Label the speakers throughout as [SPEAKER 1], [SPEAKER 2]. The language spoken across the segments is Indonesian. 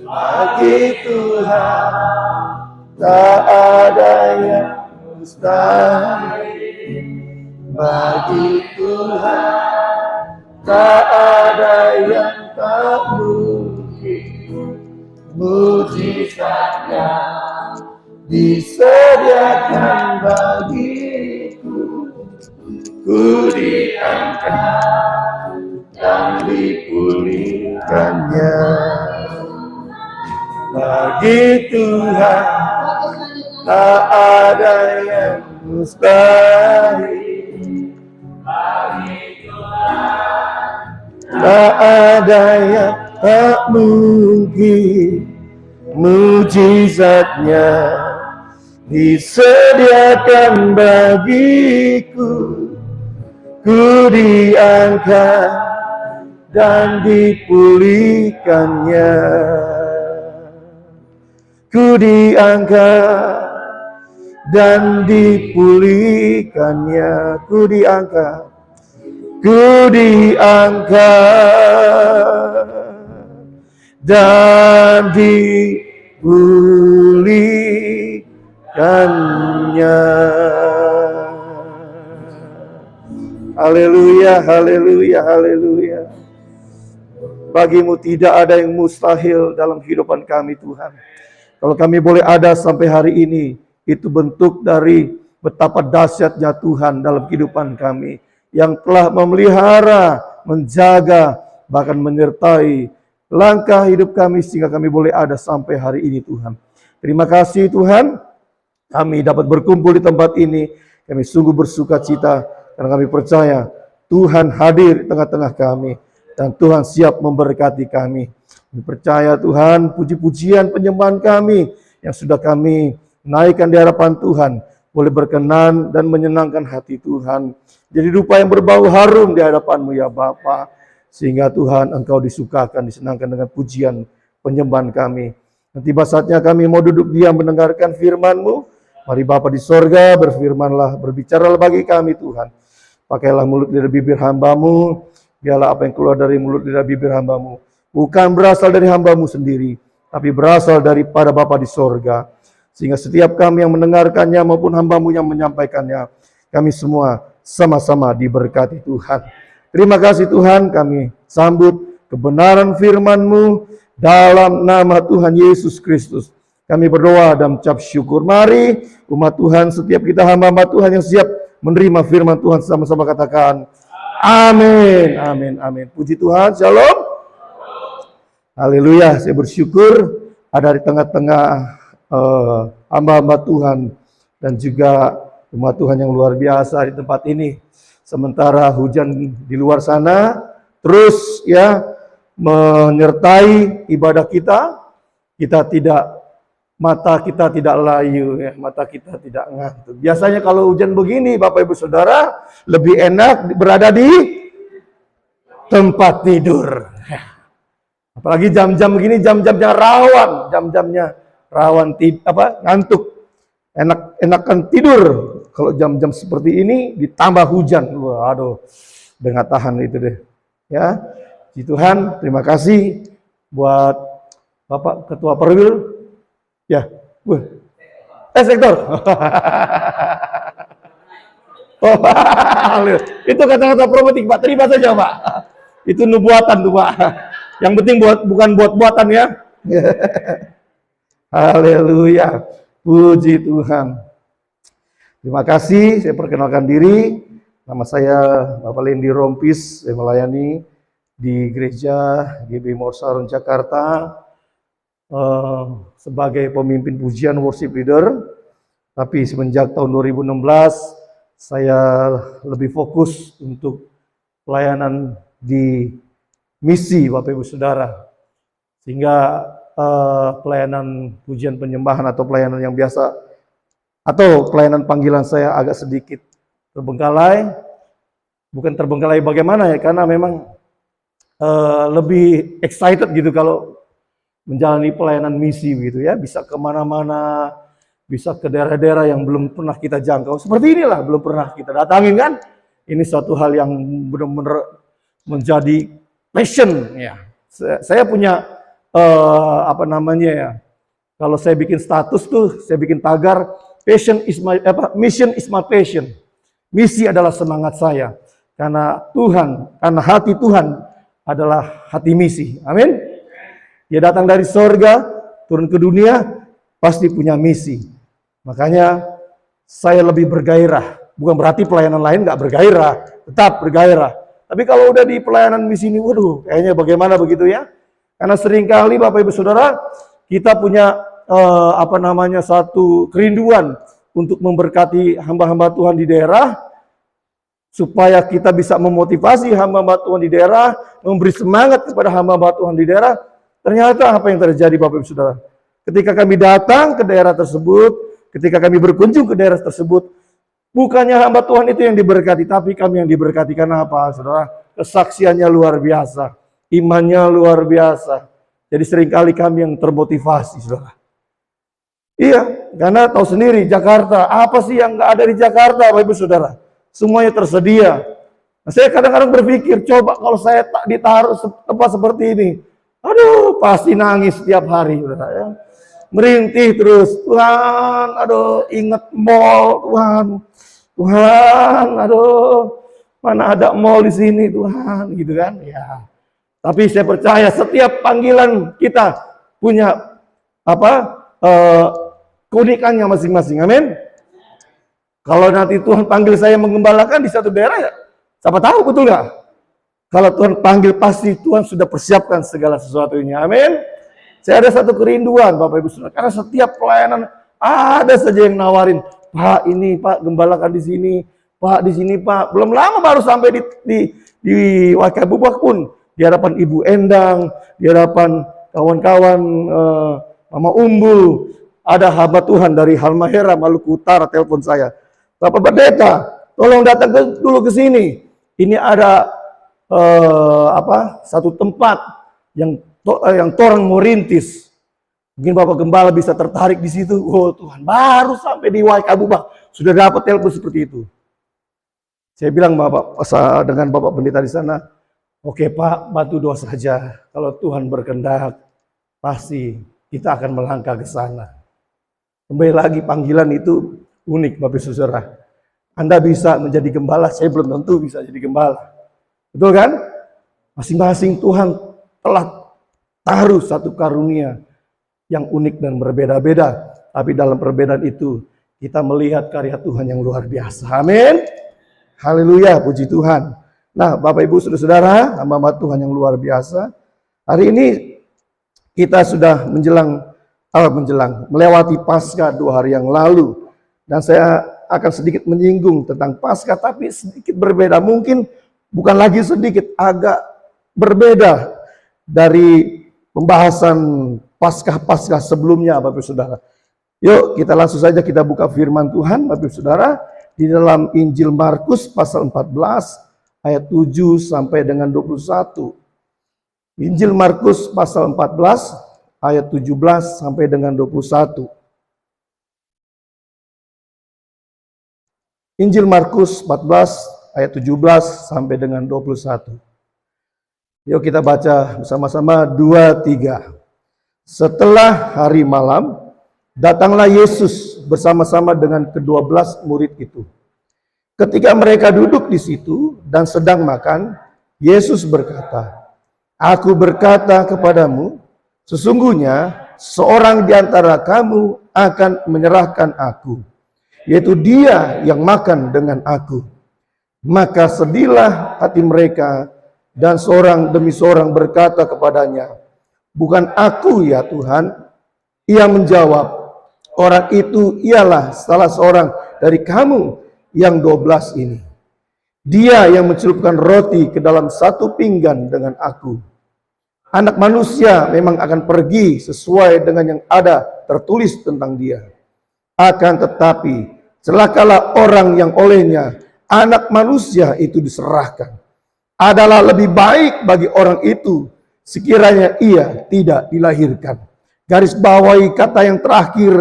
[SPEAKER 1] Bagi Tuhan tak ada yang mustahil. Bagi Tuhan tak ada yang tak mungkin. Mujizatnya disediakan bagiku. Ku diangkat dan dipulihkannya. Bagi Tuhan tak ada yang mustahil. Bagi Tuhan tak ada yang tak mungkin. Mujizatnya disediakan bagiku. Ku diangkat dan dipulihkannya. Ku diangkat dan dipulihkannya. Ku diangkat dan dipulihkannya. Haleluya, haleluya, haleluya. Bagimu tidak ada yang mustahil dalam kehidupan kami, Tuhan. Kalau kami boleh ada sampai hari ini, itu bentuk dari betapa dahsyatnya Tuhan dalam kehidupan kami, yang telah memelihara, menjaga, bahkan menyertai langkah hidup kami sehingga kami boleh ada sampai hari ini, Tuhan. Terima kasih, Tuhan. Kami dapat berkumpul di tempat ini. Kami sungguh bersuka cita karena kami percaya Tuhan hadir di tengah-tengah kami dan Tuhan siap memberkati kami. Kami percaya Tuhan, puji-pujian penyembahan kami yang sudah kami naikkan di hadapan Tuhan boleh berkenan dan menyenangkan hati Tuhan. Jadi rupa yang berbau harum di hadapan-Mu ya Bapa, sehingga Tuhan Engkau disukakan, disenangkan dengan pujian penyembahan kami. Dan tiba saatnya kami mau duduk diam mendengarkan firman-Mu. Mari Bapa di sorga, berfirmanlah, berbicaralah bagi kami Tuhan. Pakailah mulut lidah bibir hamba-Mu, biarlah apa yang keluar dari mulut lidah bibir hamba-Mu bukan berasal dari hamba-Mu sendiri, tapi berasal daripada Bapa di sorga. Sehingga setiap kami yang mendengarkannya maupun hamba-Mu yang menyampaikannya, kami semua sama-sama diberkati Tuhan. Terima kasih Tuhan, kami sambut kebenaran firman-Mu dalam nama Tuhan Yesus Kristus. Kami berdoa dan mengucap syukur. Mari umat Tuhan, setiap kita hamba-hamba Tuhan yang siap menerima firman Tuhan, sama-sama katakan amin, amin, amin. Puji Tuhan, shalom. Haleluya, saya bersyukur ada di tengah-tengah hamba-hamba Tuhan dan juga umat Tuhan yang luar biasa di tempat ini. Sementara hujan di luar sana terus ya menyertai ibadah kita, mata kita tidak layu ya, mata kita tidak ngantuk. Biasanya kalau hujan begini Bapak Ibu Saudara lebih enak berada di tempat tidur. Apalagi jam-jam begini, jam-jamnya rawan, ngantuk. Enakan tidur. Kalau jam-jam seperti ini ditambah hujan. Waduh, udah nggak tahan itu deh. Ya, Puji Tuhan, terima kasih buat Bapak Ketua Perwil. Ya, sektor. Oh, itu kata-kata profetik Pak, terima saja Pak. Itu nubuatan tuh Pak. Yang penting bukan buat-buatan ya. Haleluya. Puji Tuhan. Terima kasih, saya perkenalkan diri. Nama saya Bapak Lendi Rompis, saya melayani di Gereja GB Morsaron Jakarta sebagai pemimpin pujian worship leader. Tapi semenjak tahun 2016 saya lebih fokus untuk pelayanan di misi Bapak Ibu Saudara. Sehingga pelayanan pujian penyembahan atau pelayanan yang biasa atau pelayanan panggilan saya agak sedikit terbengkalai. Bukan terbengkalai bagaimana ya, karena memang lebih excited gitu kalau menjalani pelayanan misi gitu ya. Bisa kemana-mana, bisa ke daerah-daerah yang belum pernah kita jangkau. Seperti inilah, belum pernah kita datangin kan. Ini suatu hal yang benar-benar menjadi passion ya. Saya punya apa namanya ya? Kalau saya bikin status tuh, saya bikin tagar, mission is my passion. Misi adalah semangat saya. Karena hati Tuhan adalah hati misi. Amin. Dia datang dari sorga, turun ke dunia, pasti punya misi. Makanya saya lebih bergairah. Bukan berarti pelayanan lain nggak bergairah, tetap bergairah. Tapi kalau udah di pelayanan misi ini, waduh, kayaknya bagaimana begitu ya? Karena seringkali Bapak Ibu Saudara, kita punya satu kerinduan untuk memberkati hamba-hamba Tuhan di daerah, supaya kita bisa memotivasi hamba-hamba Tuhan di daerah, memberi semangat kepada hamba-hamba Tuhan di daerah. Ternyata apa yang terjadi Bapak Ibu Saudara? Ketika kami datang ke daerah tersebut, ketika kami berkunjung ke daerah tersebut, bukannya hamba Tuhan itu yang diberkati, tapi kami yang diberkati. Karena apa, Saudara? Kesaksiannya luar biasa, imannya luar biasa. Jadi seringkali kami yang termotivasi, Saudara. Iya, karena tahu sendiri Jakarta, apa sih yang nggak ada di Jakarta, Bapak Ibu Saudara? Semuanya tersedia. Nah, saya kadang-kadang berpikir, coba kalau saya tak ditaruh tempat seperti ini, aduh, pasti nangis setiap hari, Saudara ya. Merintih terus, Tuhan, aduh, ingat mall, Tuhan, aduh, mana ada mall di sini, Tuhan, gitu kan? Ya. Tapi saya percaya setiap panggilan kita punya keunikannya masing-masing. Amin. Kalau nanti Tuhan panggil saya menggembalakan di satu daerah, ya, siapa tahu, betul nggak? Kalau Tuhan panggil, pasti Tuhan sudah persiapkan segala sesuatunya. Amin. Saya ada satu kerinduan, Bapak Ibu Saudara, karena setiap pelayanan ada saja yang nawarin, Pak ini, Pak gembalakan di sini, Pak di sini, Pak. Belum lama baru sampai di Wakabubak pun, di hadapan Ibu Endang, di hadapan kawan-kawan Mama Umbul, ada hamba Tuhan dari Halmahera, Maluku Utara telepon saya, Bapak Pendeta, tolong datang dulu ke sini. Ini ada satu tempat yang torang mau rintis. Mungkin Bapak Gembala bisa tertarik di situ. Oh Tuhan, baru sampai di Wakabubak sudah dapat telepon seperti itu. Saya bilang dengan Bapak Pendeta di sana, oke Pak, bantu doa saja. Kalau Tuhan berkehendak, pasti kita akan melangkah ke sana. Kembali lagi, panggilan itu unik, Bapak Saudara. Anda bisa menjadi gembala, saya belum tentu bisa jadi gembala. Betul kan? Masing-masing Tuhan telah taruh satu karunia yang unik dan berbeda-beda. Tapi dalam perbedaan itu, kita melihat karya Tuhan yang luar biasa. Amin. Haleluya, puji Tuhan. Nah, Bapak Ibu Saudara, hamba Tuhan yang luar biasa. Hari ini kita sudah melewati Paskah 2 hari yang lalu. Dan saya akan sedikit menyinggung tentang Paskah, tapi sedikit berbeda. Mungkin bukan lagi sedikit, agak berbeda dari pembahasan Paskah sebelumnya, Bapak Saudara. Yuk kita langsung saja kita buka firman Tuhan, Bapak Saudara, di dalam Injil Markus pasal 14 ayat 7 sampai dengan 21. Injil Markus pasal 14 ayat 17 sampai dengan 21. Injil Markus 14 ayat 17 sampai dengan 21. Yuk kita baca bersama-sama 2, 3. Setelah hari malam, datanglah Yesus bersama-sama dengan ke-12 murid itu. Ketika mereka duduk di situ dan sedang makan, Yesus berkata, "Aku berkata kepadamu, sesungguhnya seorang di antara kamu akan menyerahkan aku, yaitu dia yang makan dengan aku." Maka sedihlah hati mereka, dan seorang demi seorang berkata kepadanya, "Bukan aku ya Tuhan." Ia menjawab, "Orang itu ialah salah seorang dari kamu yang 12 ini. Dia yang mencelupkan roti ke dalam satu pinggan dengan aku. Anak manusia memang akan pergi sesuai dengan yang ada tertulis tentang dia. Akan tetapi celakalah orang yang olehnya Anak manusia itu diserahkan. Adalah lebih baik bagi orang itu sekiranya ia tidak dilahirkan." Garis bawahi kata yang terakhir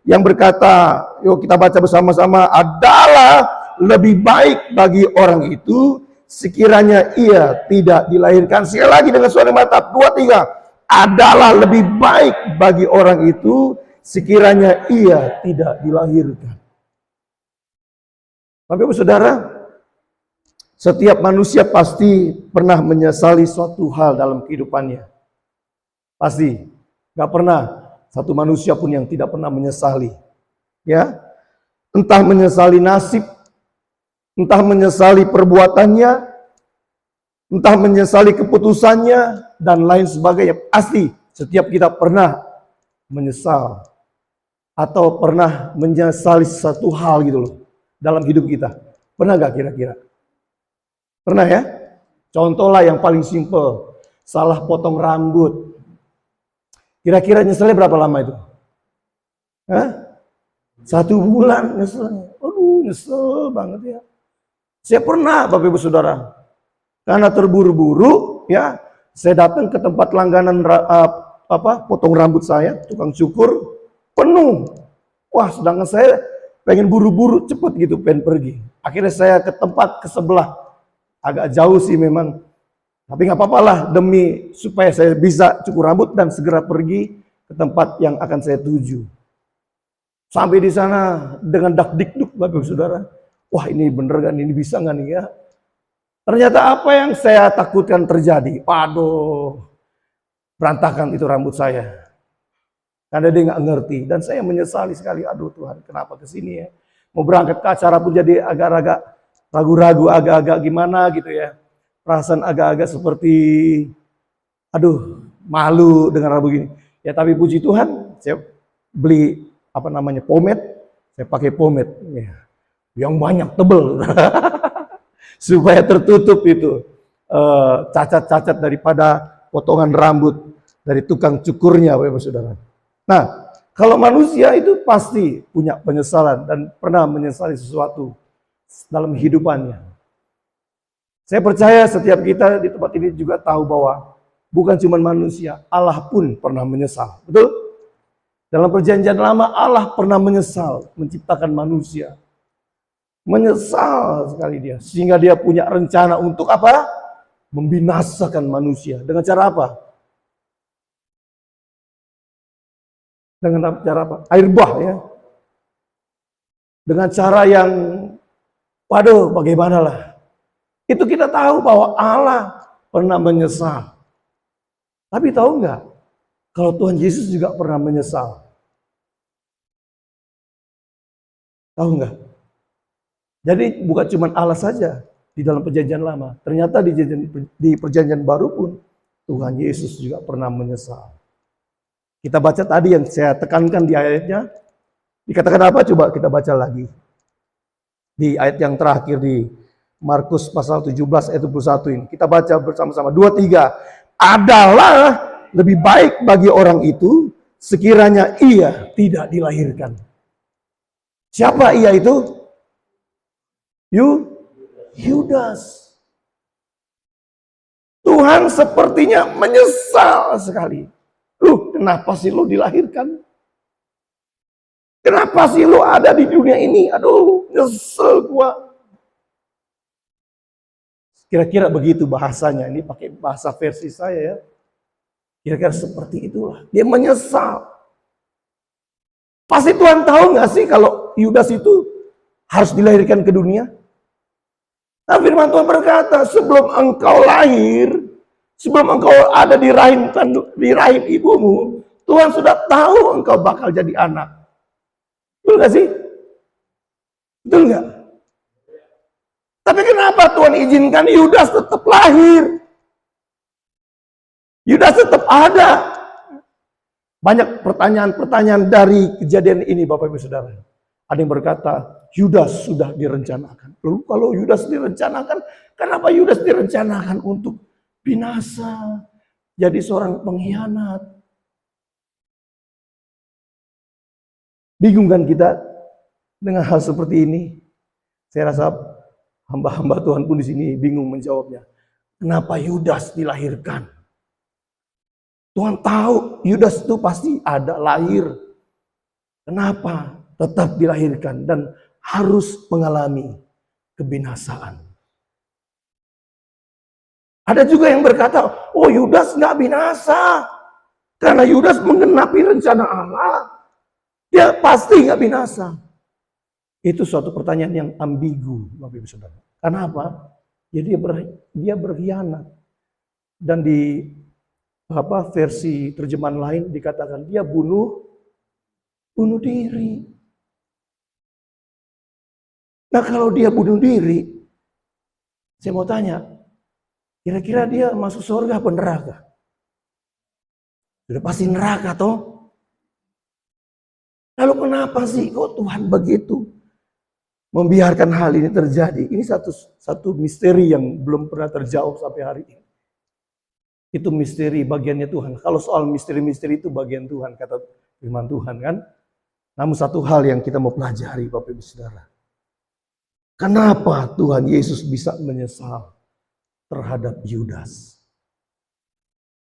[SPEAKER 1] yang berkata, yuk kita baca bersama-sama, adalah lebih baik bagi orang itu sekiranya ia tidak dilahirkan. Sekali lagi dengan suara mantap, 2, 3. adalah lebih baik bagi orang itu sekiranya ia tidak dilahirkan. Bapak Ibu Saudara, setiap manusia pasti pernah menyesali suatu hal dalam kehidupannya. Pasti. Gak pernah satu manusia pun yang tidak pernah menyesali. Ya, entah menyesali nasib, entah menyesali perbuatannya, entah menyesali keputusannya, dan lain sebagainya. Pasti setiap kita pernah menyesal atau pernah menyesali satu hal gitu loh dalam hidup kita. Pernah gak kira-kira? Pernah ya? Contoh lah yang paling simple, salah potong rambut. Kira-kira nyeselnya berapa lama itu? Hah? 1 bulan nyeselnya. Aduh, nyesel banget ya. Saya pernah, Bapak Ibu Saudara, karena terburu-buru ya, saya datang ke tempat langganan potong rambut saya, tukang cukur, penuh. Wah, sedangkan saya pengen buru-buru cepet gitu, pengen pergi. Akhirnya saya ke tempat ke sebelah, agak jauh sih memang, tapi nggak apa-apa lah demi supaya saya bisa cukur rambut dan segera pergi ke tempat yang akan saya tuju. Sampai di sana dengan dak-dikduk, Bapak Ibu Saudara. Wah, ini bener kan, ini bisa nggak nih ya? Ternyata apa yang saya takutkan terjadi. Waduh, berantakan itu rambut saya. Karena dia nggak ngerti. Dan saya menyesali sekali. Aduh Tuhan, kenapa kesini ya? Mau berangkat ke acara pun jadi agak-agak ragu-ragu, agak-agak gimana gitu ya. Perasaan agak-agak seperti, aduh, malu dengan rambut gini. Ya tapi puji Tuhan, saya beli pomade. Saya pakai pomade. Ya. Yang banyak, tebel. Supaya tertutup itu cacat-cacat daripada potongan rambut dari tukang cukurnya, Bapak Saudara. Nah, kalau manusia itu pasti punya penyesalan dan pernah menyesali sesuatu dalam hidupannya. Saya percaya setiap kita di tempat ini juga tahu bahwa bukan cuma manusia, Allah pun pernah menyesal. Betul? Dalam perjanjian lama Allah pernah menyesal menciptakan manusia. Menyesal sekali dia. Sehingga dia punya rencana untuk apa? Membinasakan manusia. Dengan cara apa? Dengan cara apa? Air bah ya. Dengan cara yang, waduh bagaimana lah. Itu kita tahu bahwa Allah pernah menyesal. Tapi tahu nggak? Kalau Tuhan Yesus juga pernah menyesal. Tahu nggak? Jadi bukan cuma Allah saja di dalam perjanjian lama. Ternyata di perjanjian baru pun Tuhan Yesus juga pernah menyesal. Kita baca tadi yang saya tekankan di ayatnya. Dikatakan apa? Coba kita baca lagi. Di ayat yang terakhir di Markus pasal 17 ayat 21 ini. Kita baca bersama-sama. 2, 3. Adalah lebih baik bagi orang itu sekiranya ia tidak dilahirkan. Siapa ia itu? Yudas. Tuhan sepertinya menyesal sekali. Kenapa sih lu dilahirkan? Kenapa sih lu ada di dunia ini? Aduh, nyesel gua. Kira-kira begitu bahasanya. Ini pakai bahasa versi saya ya. Kira-kira seperti itulah. Dia menyesal. Pasti Tuhan tahu nggak sih kalau Yudas itu harus dilahirkan ke dunia? Nah, firman Tuhan berkata, sebelum engkau lahir, sebelum engkau ada di rahim ibumu, Tuhan sudah tahu engkau bakal jadi anak. Betul nggak sih? Betul nggak? Tapi kenapa Tuhan izinkan Yudas tetap lahir? Yudas tetap ada. Banyak pertanyaan-pertanyaan dari kejadian ini, Bapak Ibu Saudara. Ada yang berkata, Yudas sudah direncanakan. Lalu kalau Yudas direncanakan, kenapa Yudas direncanakan untuk binasa? Jadi seorang pengkhianat. Bingung kan kita dengan hal seperti ini? Saya rasa hamba-hamba Tuhan pun di sini bingung menjawabnya. Kenapa Yudas dilahirkan? Tuhan tahu Yudas itu pasti ada lahir. Kenapa tetap dilahirkan dan harus mengalami kebinasaan? Ada juga yang berkata, oh Yudas nggak binasa. Karena Yudas menggenapi rencana Allah. Dia pasti nggak binasa. Itu suatu pertanyaan yang ambigu, Bapak Ibu Saudara. Kenapa? Jadi dia berkhianat. Dan di versi terjemahan lain dikatakan dia bunuh diri. Nah, kalau dia bunuh diri, saya mau tanya, kira-kira dia masuk surga apa neraka? Sudah pasti neraka toh. Lalu kenapa sih kok Tuhan begitu membiarkan hal ini terjadi? Ini satu misteri yang belum pernah terjawab sampai hari ini. Itu misteri bagiannya Tuhan. Kalau soal misteri-misteri itu bagian Tuhan, kata firman Tuhan kan. Namun satu hal yang kita mau pelajari Bapak Ibu Saudara. Kenapa Tuhan Yesus bisa menyesal terhadap Yudas?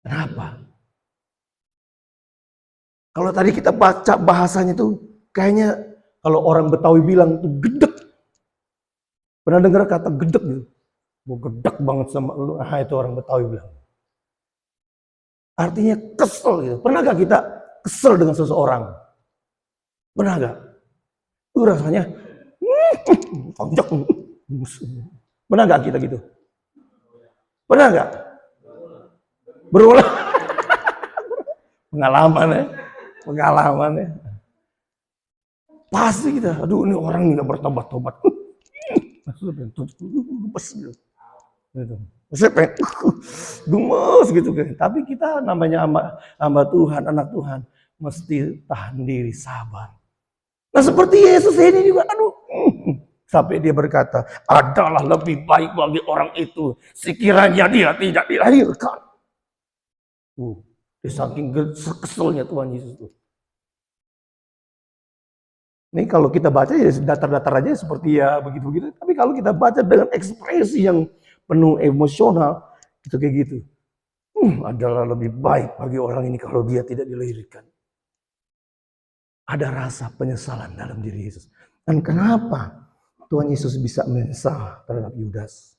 [SPEAKER 1] Kenapa? Kalau tadi kita baca bahasanya tuh kayaknya kalau orang Betawi bilang tuh gedek. Pernah dengar kata gedek gitu? Mau gedek banget sama lu. Ah, itu orang Betawi bilang. Artinya kesel gitu. Pernah gak kita kesel dengan seseorang? Pernah gak? Itu rasanya pernah gak kita gitu? Pernah gak? Berulang. Pengalaman ya. Pasti kita, aduh ini orang ini gak bertobat-tobat. Saya pengen gemes gitu kan. Tapi kita namanya hamba Tuhan, anak Tuhan, mesti tahan diri, sabar. Nah seperti Yesus ini juga, aduh, sampai dia berkata, adalah lebih baik bagi orang itu sekiranya dia tidak dilahirkan. Dia saking keselnya Tuhan Yesus itu. Ini kalau kita baca ya datar-datar aja seperti ya begitu-begitu. Tapi kalau kita baca dengan ekspresi yang penuh emosional, itu kayak gitu. Adalah lebih baik bagi orang ini kalau dia tidak dilahirkan. Ada rasa penyesalan dalam diri Yesus. Dan kenapa Tuhan Yesus bisa menyesal terhadap Yudas?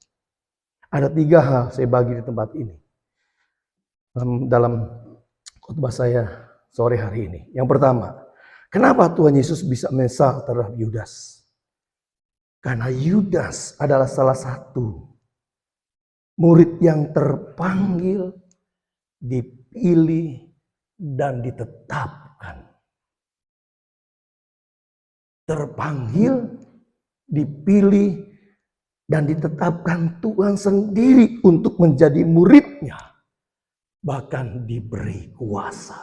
[SPEAKER 1] Ada 3 hal saya bagi di tempat ini. Dalam khotbah saya sore hari ini. Yang pertama, kenapa Tuhan Yesus bisa menyesal terhadap Yudas? Karena Yudas adalah salah satu murid yang terpanggil, dipilih, dan ditetapkan. Terpanggil, dipilih, dan ditetapkan Tuhan sendiri untuk menjadi muridnya. Bahkan diberi kuasa.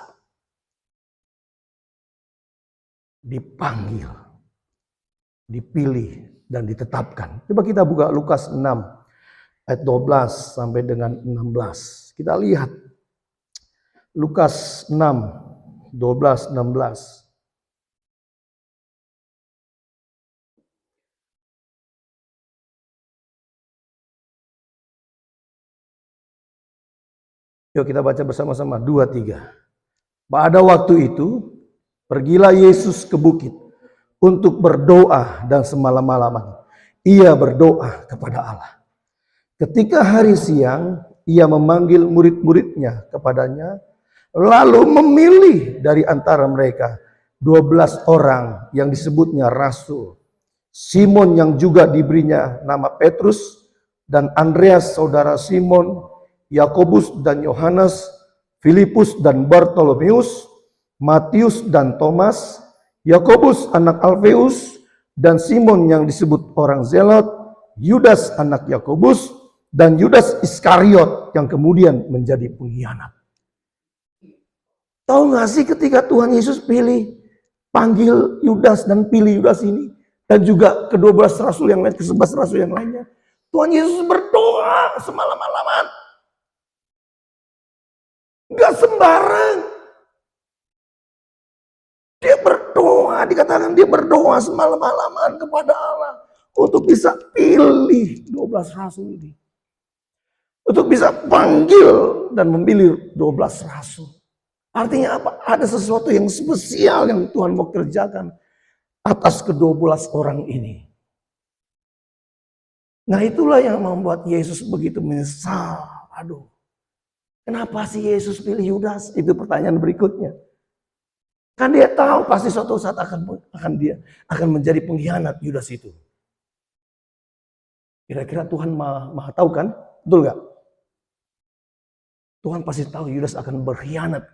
[SPEAKER 1] Dipanggil, dipilih, dan ditetapkan. Coba kita buka Lukas 6 ayat 12 sampai dengan 16. Kita lihat Lukas 6 12 16. Yuk kita baca bersama-sama 2 3. Pada waktu itu pergilah Yesus ke bukit untuk berdoa dan semalam-malaman ia berdoa kepada Allah. Ketika hari siang, ia memanggil murid-muridnya kepadanya, lalu memilih dari antara mereka 12 orang yang disebutnya rasul. Simon yang juga diberinya nama Petrus, dan Andreas saudara Simon, Yakobus dan Yohanes, Filipus dan Bartolomeus, Matius dan Thomas, Yakobus anak Alfeus, dan Simon yang disebut orang Zelot, Yudas anak Yakobus, dan Yudas Iskariot yang kemudian menjadi pengkhianat. Tahu gak sih ketika Tuhan Yesus panggil Yudas dan pilih Yudas ini, dan juga ke-12 rasul yang lain, ke-11 rasul yang lainnya, Tuhan Yesus berdoa semalam-malaman. Gak sembarang. Dia berdoa, dikatakan dia berdoa semalam-malaman kepada Allah untuk bisa pilih 12 rasul ini. Untuk bisa panggil dan memilih 12 rasul. Artinya apa? Ada sesuatu yang spesial yang Tuhan mau kerjakan atas ke-12 orang ini. Nah itulah yang membuat Yesus begitu menyesal. Aduh, Kenapa sih Yesus pilih Yudas? Itu pertanyaan berikutnya. Kan dia tahu pasti suatu saat dia akan menjadi pengkhianat Yudas itu. Kira-kira Tuhan maha tahu kan? Betul nggak? Tuhan pasti tahu Yudas akan berkhianat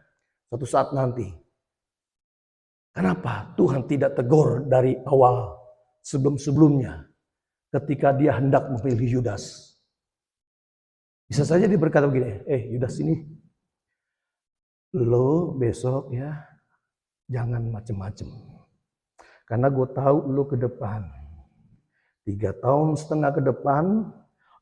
[SPEAKER 1] suatu saat nanti. Kenapa Tuhan tidak tegur dari awal sebelum-sebelumnya ketika dia hendak memilih Yudas? Bisa saja dia berkata begini, Yudas ini, lo besok ya jangan macem-macem. Karena gue tahu lo ke depan, 3,5 tahun ke depan,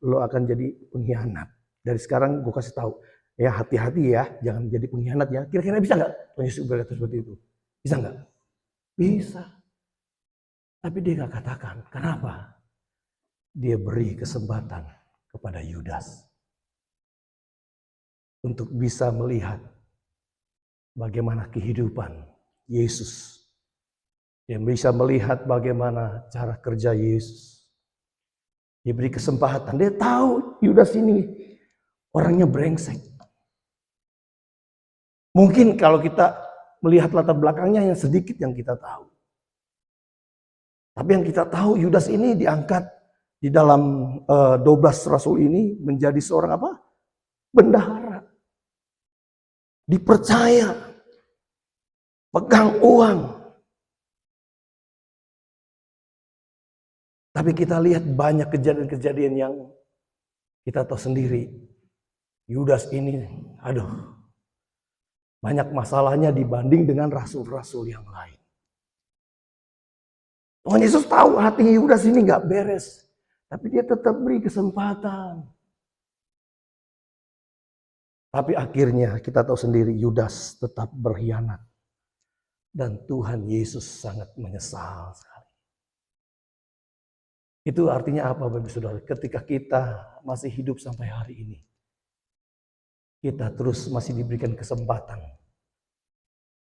[SPEAKER 1] lo akan jadi pengkhianat. Dari sekarang gue kasih tahu, ya hati-hati ya, jangan jadi pengkhianat ya. Kira-kira bisa nggak Tuhan Yesus berkata seperti itu? Bisa nggak? Bisa. Tapi dia nggak katakan. Kenapa? Dia beri kesempatan kepada Yudas untuk bisa melihat bagaimana kehidupan Yesus. Dia bisa melihat bagaimana cara kerja Yesus. Dia beri kesempatan. Dia tahu Yudas ini orangnya brengsek. Mungkin kalau kita melihat latar belakangnya yang sedikit yang kita tahu. Tapi yang kita tahu Yudas ini diangkat di dalam 12 rasul ini menjadi seorang apa? Bendahara. Dipercaya. Pegang uang. Tapi kita lihat banyak kejadian-kejadian yang kita tahu sendiri. Yudas ini, banyak masalahnya dibanding dengan rasul-rasul yang lain. Tuhan Yesus tahu hati Yudas ini gak beres. Tapi dia tetap beri kesempatan. Tapi akhirnya kita tahu sendiri Yudas tetap berkhianat. Dan Tuhan Yesus sangat menyesal sekali. Itu artinya apa Bapak Saudara? Ketika kita masih hidup sampai hari ini. Kita terus masih diberikan kesempatan.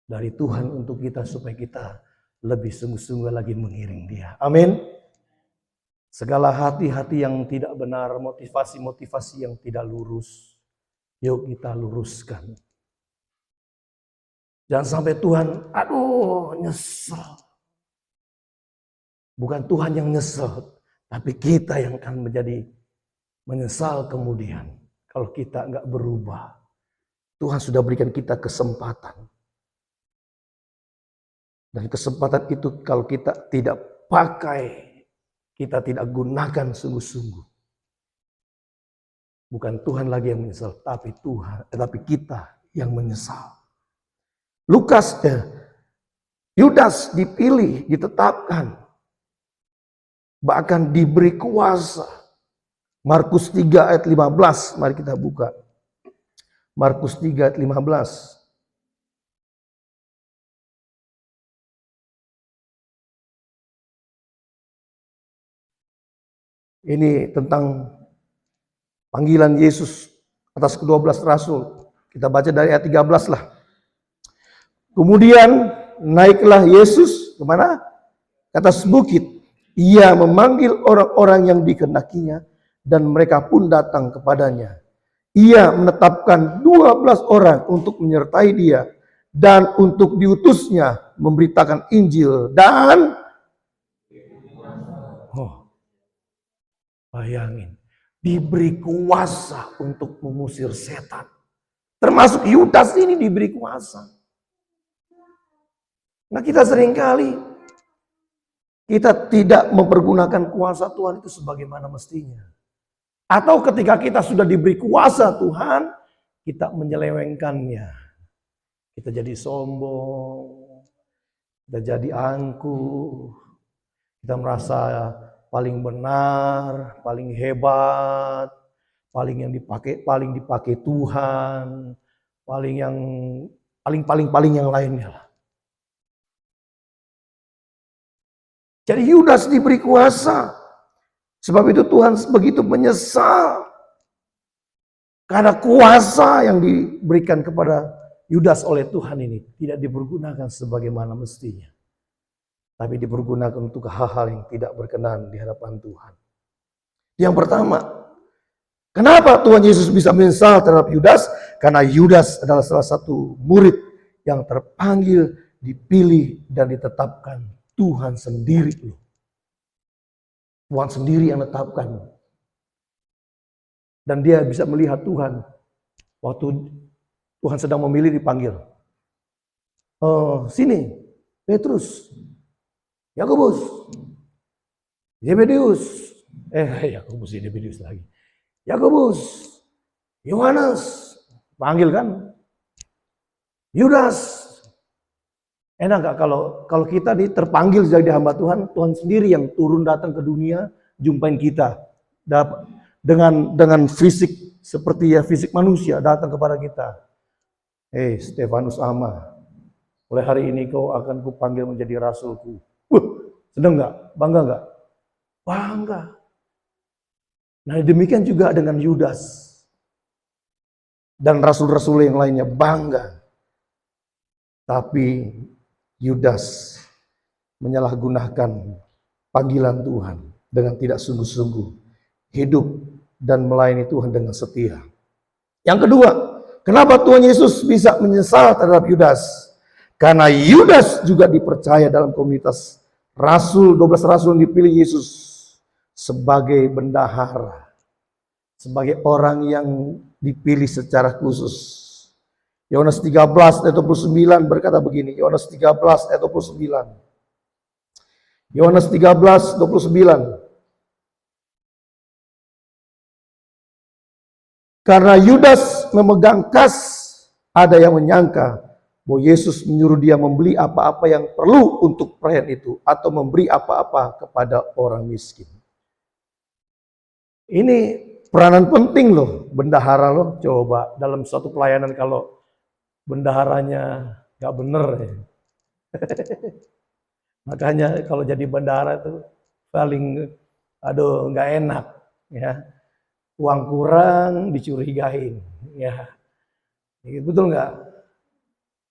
[SPEAKER 1] Dari Tuhan untuk kita supaya kita lebih sungguh-sungguh lagi mengiring Dia. Amin. Segala hati-hati yang tidak benar, motivasi-motivasi yang tidak lurus. Yuk kita luruskan. Jangan sampai Tuhan, nyesel. Bukan Tuhan yang nyesel, tapi kita yang akan menjadi menyesal kemudian. Kalau kita nggak berubah. Tuhan sudah berikan kita kesempatan. Dan kesempatan itu kalau kita tidak pakai, kita tidak gunakan sungguh-sungguh. Bukan Tuhan lagi yang menyesal, tapi kita yang menyesal. Yudas dipilih, ditetapkan, bahkan diberi kuasa. Markus 3 ayat 15, mari kita buka. Markus 3 ayat 15. Ini tentang panggilan Yesus atas ke-12 rasul. Kita baca dari ayat 13 lah. Kemudian naiklah Yesus kemana? Ke atas bukit. Ia memanggil orang-orang yang dikehendakinya dan mereka pun datang kepadanya. Ia menetapkan 12 orang untuk menyertai dia dan untuk diutusnya memberitakan Injil dan bayangin, diberi kuasa untuk mengusir setan. Termasuk Yudas ini diberi kuasa. Nah kita seringkali kita tidak mempergunakan kuasa Tuhan itu sebagaimana mestinya. Atau ketika kita sudah diberi kuasa Tuhan, kita menyelewengkannya. Kita jadi sombong, kita jadi angkuh, kita merasa paling benar, paling hebat, paling dipakai Tuhan, paling yang lainnya lah. Jadi Yudas diberi kuasa. Sebab itu Tuhan begitu menyesal. Karena kuasa yang diberikan kepada Yudas oleh Tuhan ini tidak dipergunakan sebagaimana mestinya. Tapi dipergunakan untuk hal-hal yang tidak berkenan di hadapan Tuhan. Yang pertama, Kenapa Tuhan Yesus bisa menyesal terhadap Yudas? Karena Yudas adalah salah satu murid yang terpanggil, dipilih, dan ditetapkan Tuhan sendiri. Tuhan sendiri yang tetapkan. Dan dia bisa melihat Tuhan. Waktu Tuhan sedang memilih, dipanggil. Sini, Petrus, Yakobus, Yebedeus. Yakobus, Yebedeus lagi. Yakobus, Yohanes, panggil kan? Yudas. Enak gak kalau kita terpanggil jadi hamba Tuhan, Tuhan sendiri yang turun datang ke dunia, jumpain kita. Dengan fisik seperti fisik manusia datang kepada kita. Stefanus Ama, oleh hari ini kau akan kupanggil menjadi rasulku. Seneng gak? Bangga gak? Bangga. Nah demikian juga dengan Yudas dan rasul-rasul yang lainnya, bangga. Tapi Yudas menyalahgunakan panggilan Tuhan dengan tidak sungguh-sungguh, hidup dan melayani Tuhan dengan setia. Yang kedua, kenapa Tuhan Yesus bisa menyesal terhadap Yudas? Karena Yudas juga dipercaya dalam komunitas rasul, 12 rasul yang dipilih Yesus sebagai bendahara, sebagai orang yang dipilih secara khusus. Yohanes 13 ayat 29 berkata begini, Yohanes 13 ayat 29. Yohanes 13 29. Karena Yudas memegang kas, ada yang menyangka bahwa Yesus menyuruh dia membeli apa-apa yang perlu untuk perayaan itu, atau memberi apa-apa kepada orang miskin. Ini peranan penting loh, bendahara loh. Coba dalam suatu pelayanan kalau bendaharanya gak bener ya. Makanya kalau jadi bendahara itu paling gak enak ya. Uang kurang dicurigain ya. Betul nggak?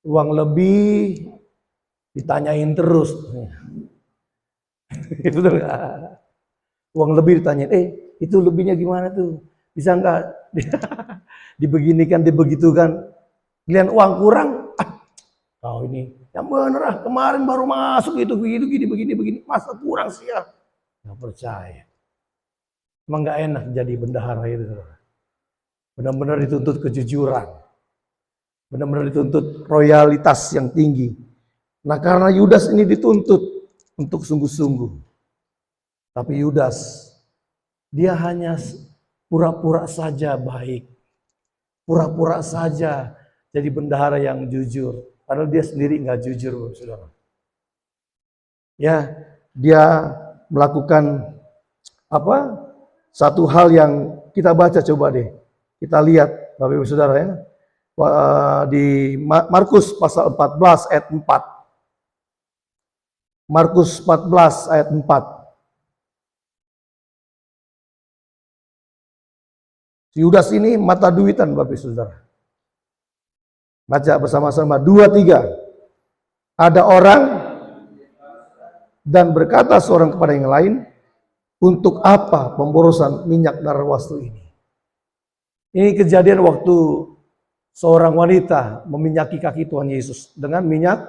[SPEAKER 1] Uang lebih ditanyain terus. Betul nggak? Uang lebih ditanyain, itu lebihnya gimana tuh? Bisa nggak? Dibeginikan, dibegitukan. Giliran uang kurang, kau ini yang bener kemarin baru masuk itu begini, masa kurang sih ya? Nggak percaya. Emang nggak enak jadi bendahara itu. Benar-benar dituntut kejujuran. Benar-benar dituntut loyalitas yang tinggi. Nah karena Yudas ini dituntut untuk sungguh-sungguh. Tapi Yudas, dia hanya pura-pura saja baik. Pura-pura saja jadi bendahara yang jujur. Padahal dia sendiri nggak jujur, saudara. Ya, dia melakukan satu hal yang kita baca, coba deh. Kita lihat, Bapak Ibu Saudara ya. Di Markus pasal 14 ayat 4. Markus 14 ayat 4. Yudas ini mata duitan, Bapak Ibu Saudara. Baca bersama-sama 2, 3. Ada orang dan berkata seorang kepada yang lain, untuk apa pemborosan minyak narwastu ini? Ini kejadian waktu seorang wanita meminyaki kaki Tuhan Yesus dengan minyak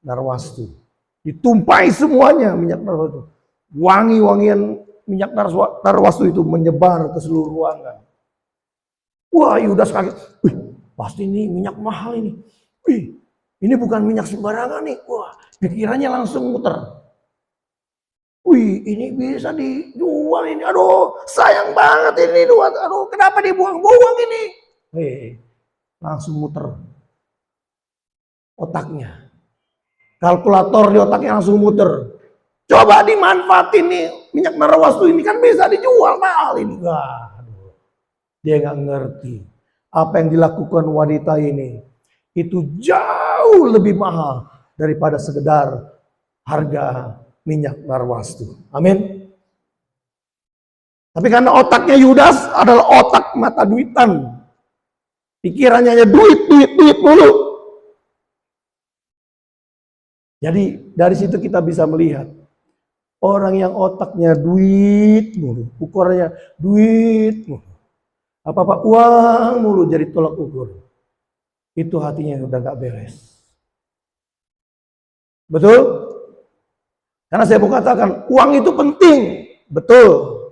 [SPEAKER 1] narwastu. Ditumpahi semuanya minyak narwastu. Wangi-wangian minyak narwastu itu menyebar ke seluruh ruangan. Wah, Yudas kaget. Pasti ini minyak mahal ini. Ini bukan minyak sembarangan nih. Wah, pikirannya langsung muter. Ini bisa dijual ini. Aduh, sayang banget ini. Aduh, kenapa dibuang-buang ini? Langsung muter otaknya. Kalkulator di otaknya langsung muter. Coba dimanfaatin nih minyak narwastu ini, kan bisa dijual mahal ini. Aduh, dia nggak ngerti apa yang dilakukan wanita ini itu jauh lebih mahal daripada sekedar harga minyak narwastu. Amin. Tapi karena otaknya Yudas adalah otak mata duitan. Pikirannya hanya duit mulu. Jadi dari situ kita bisa melihat orang yang otaknya duit mulu, ukurannya duit mulu. Apa-apa uang mulu jadi tolak ukur. Itu hatinya udah gak beres. Betul? Karena saya mau katakan, uang itu penting. Betul.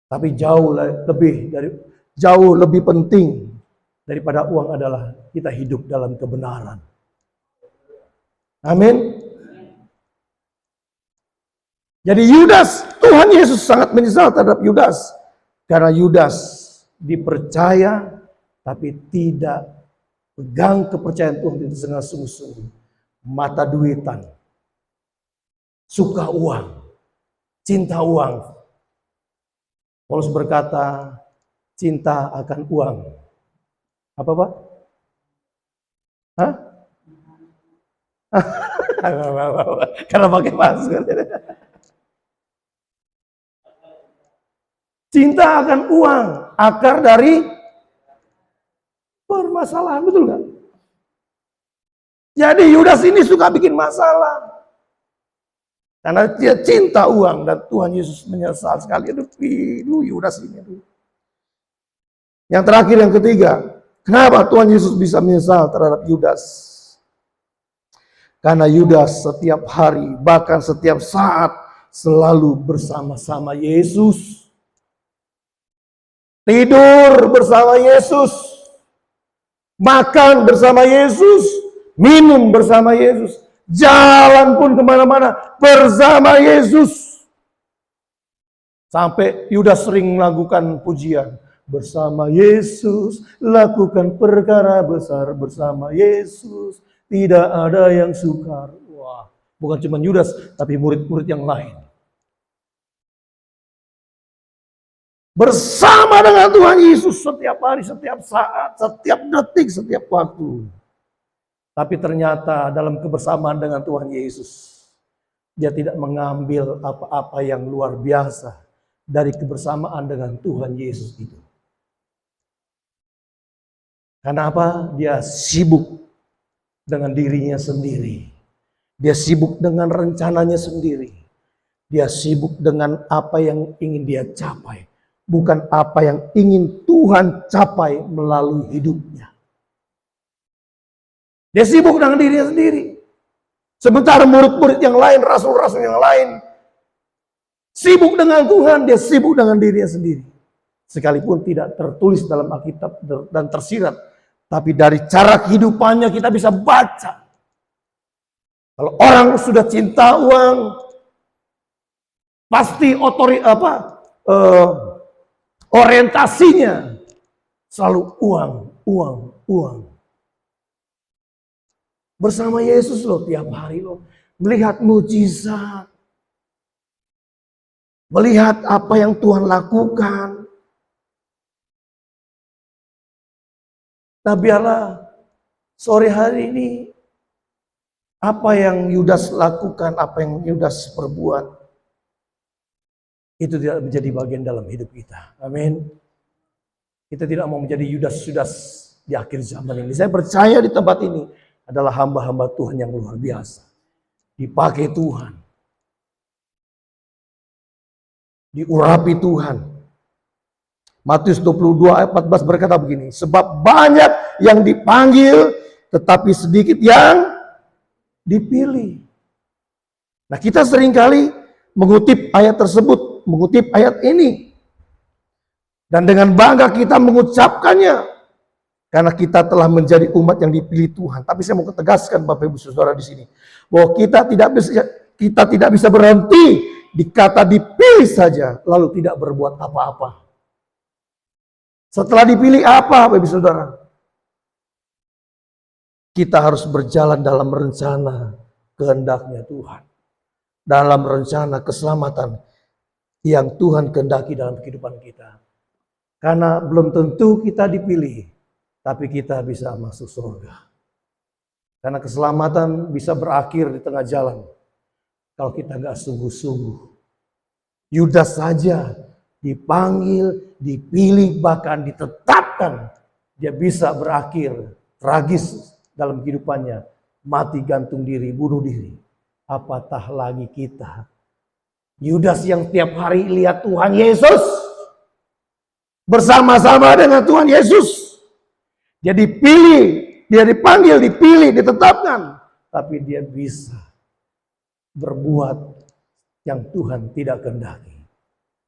[SPEAKER 1] Tapi jauh lebih penting daripada uang adalah kita hidup dalam kebenaran. Amin. Jadi Yudas, Tuhan Yesus sangat menyesal terhadap Yudas. Karena Yudas dipercaya tapi tidak pegang kepercayaan Tuhan itu dengan sungguh-sungguh. Mata duitan, suka uang, cinta uang. Paulus berkata, cinta akan uang. Apa Pak? Hah? Karena pakai masker. Cinta akan uang, akar dari permasalahan, betul nggak? Jadi Yudas ini suka bikin masalah. Karena dia cinta uang dan Tuhan Yesus menyesal sekali. Aduh, Yudas ini. Yang terakhir, yang ketiga, kenapa Tuhan Yesus bisa menyesal terhadap Yudas? Karena Yudas setiap hari, bahkan setiap saat selalu bersama-sama Yesus. Tidur bersama Yesus, makan bersama Yesus, minum bersama Yesus, jalan pun kemana-mana bersama Yesus. Sampai Yudas sering melakukan pujian, bersama Yesus, lakukan perkara besar bersama Yesus, tidak ada yang sukar. Wah, bukan cuma Yudas, tapi murid-murid yang lain. Bersama dengan Tuhan Yesus setiap hari, setiap saat, setiap detik, setiap waktu. Tapi ternyata dalam kebersamaan dengan Tuhan Yesus, dia tidak mengambil apa-apa yang luar biasa dari kebersamaan dengan Tuhan Yesus itu. Karena apa? Dia sibuk dengan dirinya sendiri. Dia sibuk dengan rencananya sendiri. Dia sibuk dengan apa yang ingin dia capai. Bukan apa yang ingin Tuhan capai melalui hidupnya. Dia sibuk dengan dirinya sendiri. Sementara murid-murid yang lain, rasul-rasul yang lain, sibuk dengan Tuhan, dia sibuk dengan dirinya sendiri. Sekalipun tidak tertulis dalam Alkitab dan tersirat, tapi dari cara kehidupannya kita bisa baca. Kalau orang sudah cinta uang, pasti orientasinya selalu uang, uang, uang. Bersama Yesus loh tiap hari loh. Melihat mujizat. Melihat apa yang Tuhan lakukan. Nah biarlah sore hari ini apa yang Yudas lakukan, apa yang Yudas perbuat, itu tidak menjadi bagian dalam hidup kita. Amin. Kita tidak mau menjadi Yudas-Yudas di akhir zaman ini. Saya percaya di tempat ini adalah hamba-hamba Tuhan yang luar biasa. Dipakai Tuhan. Diurapi Tuhan. Matius 22 ayat 14 berkata begini, sebab banyak yang dipanggil, tetapi sedikit yang dipilih. Nah kita seringkali mengutip ayat tersebut, mengutip ayat ini. Dan dengan bangga kita mengucapkannya. Karena kita telah menjadi umat yang dipilih Tuhan. Tapi saya mau tegaskan Bapak Ibu Saudara di sini. Bahwa kita tidak bisa berhenti di kata dipilih saja. Lalu tidak berbuat apa-apa. Setelah dipilih apa Bapak Ibu Saudara? Kita harus berjalan dalam rencana kehendaknya Tuhan. Dalam rencana keselamatan yang Tuhan kehendaki dalam kehidupan kita. Karena belum tentu kita dipilih, tapi kita bisa masuk surga. Karena keselamatan bisa berakhir di tengah jalan kalau kita nggak sungguh-sungguh. Yudas saja dipanggil, dipilih, bahkan ditetapkan, dia bisa berakhir tragis dalam kehidupannya, mati gantung diri, bunuh diri. Apatah lagi kita, Yudas yang tiap hari lihat Tuhan Yesus, bersama-sama dengan Tuhan Yesus. Dia dipilih, dia dipanggil, dipilih, ditetapkan. Tapi dia bisa berbuat yang Tuhan tidak kehendaki.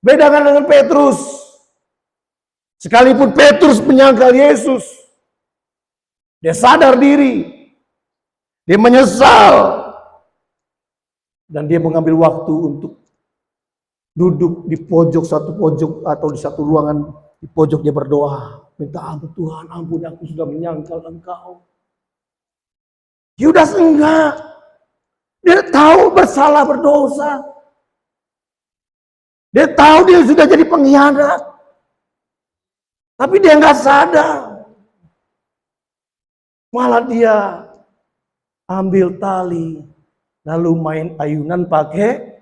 [SPEAKER 1] Bedakan dengan Petrus. Sekalipun Petrus menyangkal Yesus, dia sadar diri, dia menyesal, dan dia mengambil waktu untuk duduk di pojok, satu pojok atau di satu ruangan, di pojok dia berdoa, minta ampun, Tuhan ampun, aku sudah menyangkal Engkau. Yudas enggak, dia tahu bersalah, berdosa, dia tahu dia sudah jadi pengkhianat, tapi dia enggak sadar. Malah dia ambil tali, lalu main ayunan pakai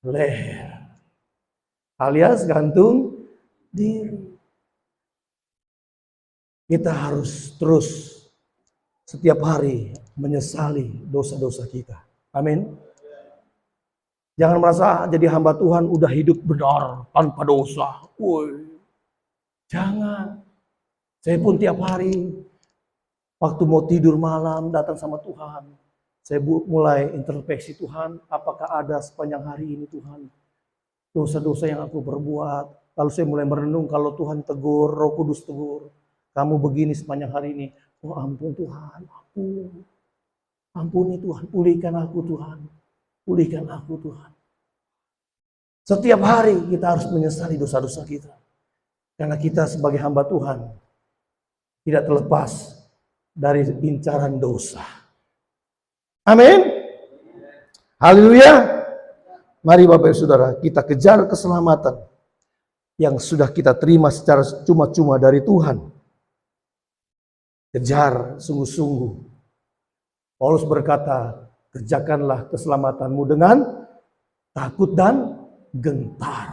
[SPEAKER 1] leher, alias gantung diri. Kita harus terus setiap hari menyesali dosa-dosa kita. Amin. Jangan merasa jadi hamba Tuhan udah hidup benar tanpa dosa. Woi, jangan. Saya pun tiap hari waktu mau tidur malam datang sama Tuhan. Saya mulai introspeksi, Tuhan, apakah ada sepanjang hari ini Tuhan dosa-dosa yang aku perbuat. Lalu saya mulai merenung, kalau Tuhan tegur, Roh Kudus tegur, kamu begini sepanjang hari ini. Oh ampun Tuhan, ampun. Ampuni Tuhan, pulihkan aku Tuhan. Pulihkan aku Tuhan. Setiap hari kita harus menyesali dosa-dosa kita. Karena kita sebagai hamba Tuhan tidak terlepas dari incaran dosa. Amin. Haleluya. Mari Bapak Ibu Saudara, kita kejar keselamatan yang sudah kita terima secara cuma-cuma dari Tuhan. Kejar sungguh-sungguh. Paulus berkata, kerjakanlah keselamatanmu dengan takut dan gentar.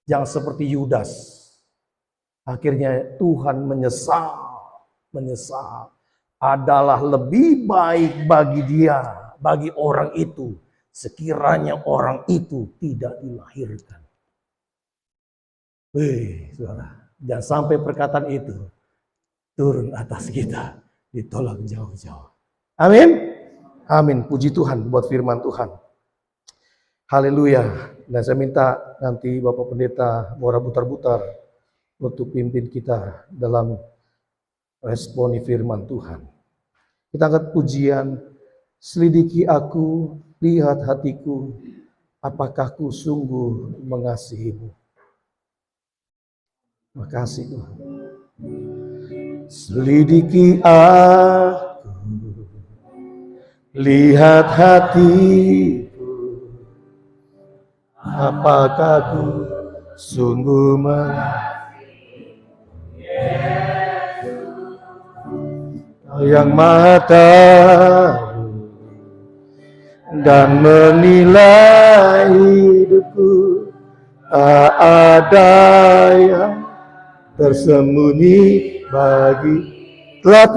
[SPEAKER 1] Jangan seperti Yudas. Akhirnya Tuhan menyesal adalah lebih baik bagi dia, bagi orang itu, sekiranya orang itu tidak dilahirkan. Saudara, jangan sampai perkataan itu turun atas kita, ditolak jauh-jauh. Amin. Amin. Puji Tuhan buat firman Tuhan. Haleluya. Dan saya minta nanti Bapak Pendeta Bora Butar-Butar untuk pimpin kita dalam responi firman Tuhan. Kita angkat pujian, selidiki aku, lihat hatiku, apakah ku sungguh mengasihimu. Terima kasih Tuhan. Selidiki aku, lihat hatiku, apakah ku sungguh yang Maha tahu dan menilai hidupku, tak ada yang tersembunyi bagi. Telah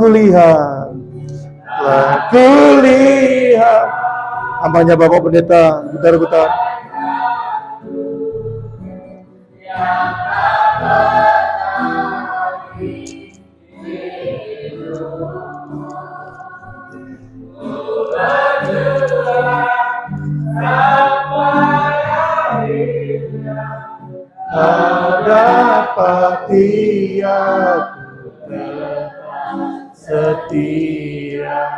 [SPEAKER 1] kulihat hambanya Bapak Pendeta Butar-Butar. Dapati aku tetap setia.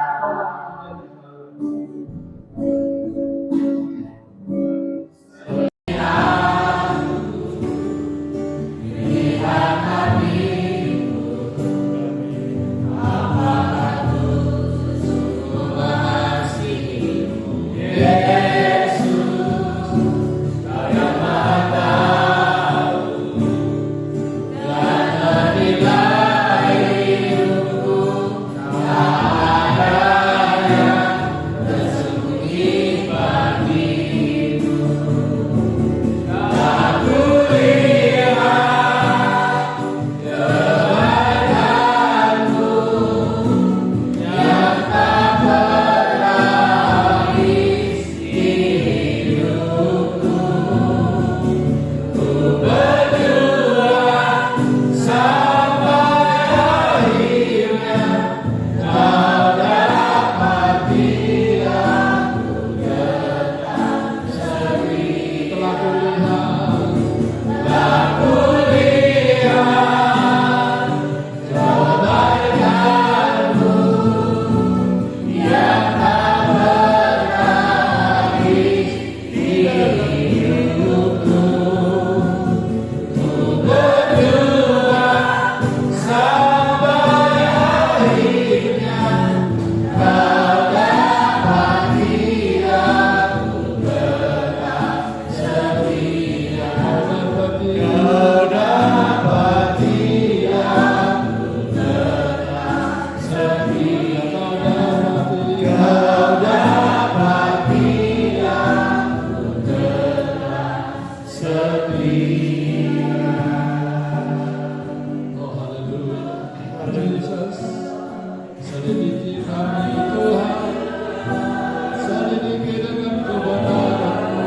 [SPEAKER 2] Selidiki kami Tuhan, selidiki dengan kebenaran-Mu,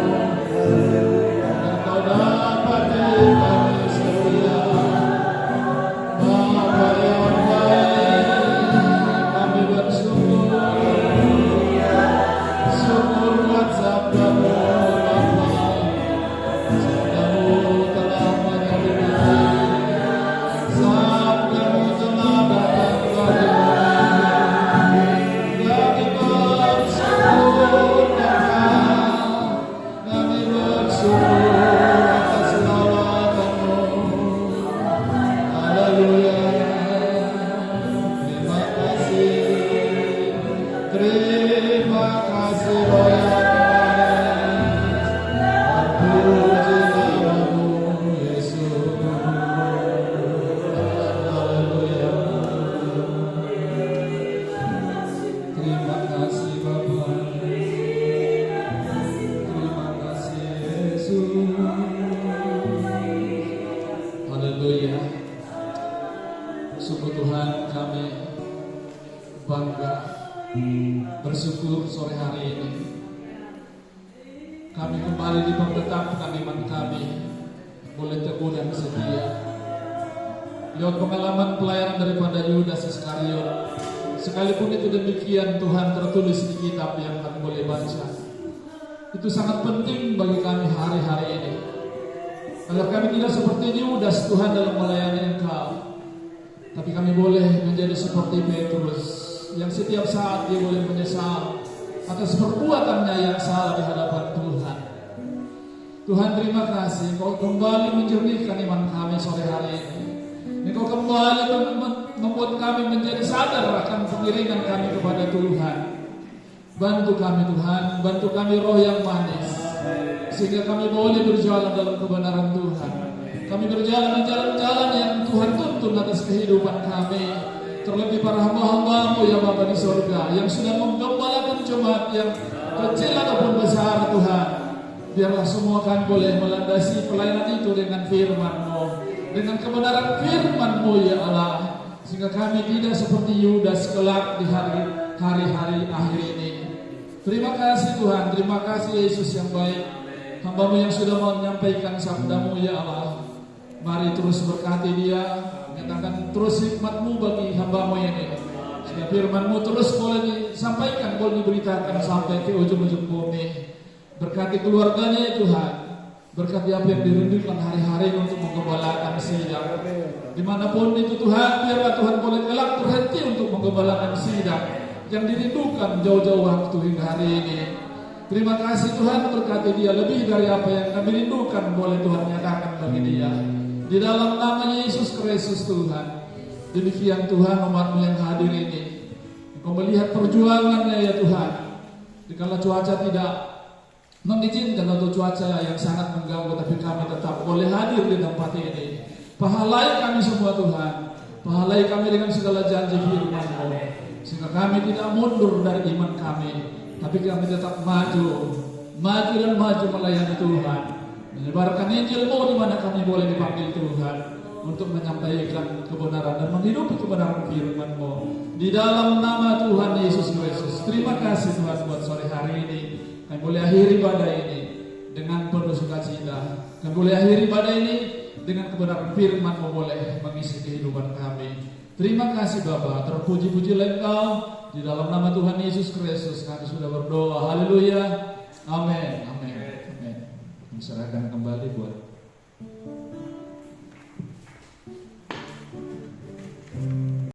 [SPEAKER 2] Engkau dapati kami setia. Bapa yang baik, kami bersyukur, syukur buat sabda-Mu Bapa. Sabda-Mu telah menyelimuti, sabda-Mu telah datang bagi kami. Kami bersyukur Bapa, kami bersyukur atas lawatan-Mu. Haleluya. Terima kasih. Terima kasih banyak. Terpuji namamu Yesus. Haleluya. Terima kasih Bapa. Terima kasih Yesus. Haleluya. Sungguh Tuhan, kami bangga, bersyukur sore hari ini kami kembali dipertetapkan iman kami boleh teguh dan setia lewat pengalaman pelayanan daripada Yudas Iskariot. Sekalipun itu demikian, Tuhan, tertulis di kitab yang kami boleh baca, itu sangat penting bagi kami hari-hari ini, agar kami tidak seperti Yudas Tuhan dalam melayani Engkau, tapi kami boleh menjadi seperti Petrus yang setiap saat dia boleh menyesal atas perbuatannya yang salah di hadapan Tuhan. Tuhan, terima kasih Engkau kembali menjernihkan iman kami sore hari ini. Engkau kembali membuat kami menjadi sadar akan pengiringan kami kepada Tuhan. Bantu kami Tuhan, bantu kami roh yang manis, sehingga kami boleh berjalan dalam kebenaran Tuhan. Kami berjalan di jalan-jalan yang Tuhan tuntun atas kehidupan kami. Terlebih para hamba-hamba-Mu ya Bapa di surga, yang sudah menggembalakan jemaat yang kecil ataupun besar Tuhan. Biarlah semua kami boleh melandasi pelayanan itu dengan firman-Mu, dengan kebenaran firman-Mu ya Allah, sehingga kami tidak seperti Yudas kelak di hari-hari akhir ini. Terima kasih Tuhan, terima kasih Yesus yang baik, hamba-Mu yang sudah menyampaikan sabda-Mu ya Allah. Mari terus berkati dia, nyatakan terus hikmat-Mu bagi hamba-Mu ini, sehingga firman-Mu terus boleh disampaikan, boleh diberitakan sampai ke ujung-ujung bumi. Berkati keluarganya ya Tuhan, berkati apa yang dirindukan hari-hari untuk menggembalakan sidang. Dimanapun itu Tuhan, biarlah Tuhan boleh kelak berhenti untuk menggembalakan sidang yang dirindukan jauh-jauh waktu hingga hari ini. Terima kasih Tuhan, berkati dia lebih dari apa yang kami rindukan, boleh Tuhan nyatakan bagi dia. Di dalam nama Yesus Kristus Tuhan. Demikian Tuhan, umat-Mu yang hadir ini, Engkau melihat perjuangannya ya Tuhan. Dikala cuaca tidak mengizinkan atau cuaca yang sangat mengganggu, tapi kami tetap boleh hadir di tempat ini. Pahalai kami semua Tuhan, pahalai kami dengan segala janji firman-Mu, sehingga kami tidak mundur dari iman kami, tapi kami tetap maju dan maju melayani Tuhan, menyebarkan Injil-Mu di mana kami boleh dipanggil Tuhan untuk menyampaikan kebenaran dan menghidupi kebenaran firman-Mu. Di dalam nama Tuhan Yesus Kristus. Terima kasih Tuhan buat sore hari ini. Kami boleh akhiri ibadah ini dengan penuh sukacita. Kami boleh akhiri ibadah ini dengan kebenaran firman-Mu boleh mengisi kehidupan kami. Terima kasih Bapa, terpuji-pujilah Engkau. Di dalam nama Tuhan Yesus Kristus kami sudah berdoa. Haleluya. Amin. Amin. Amin. Serahkan kembali buat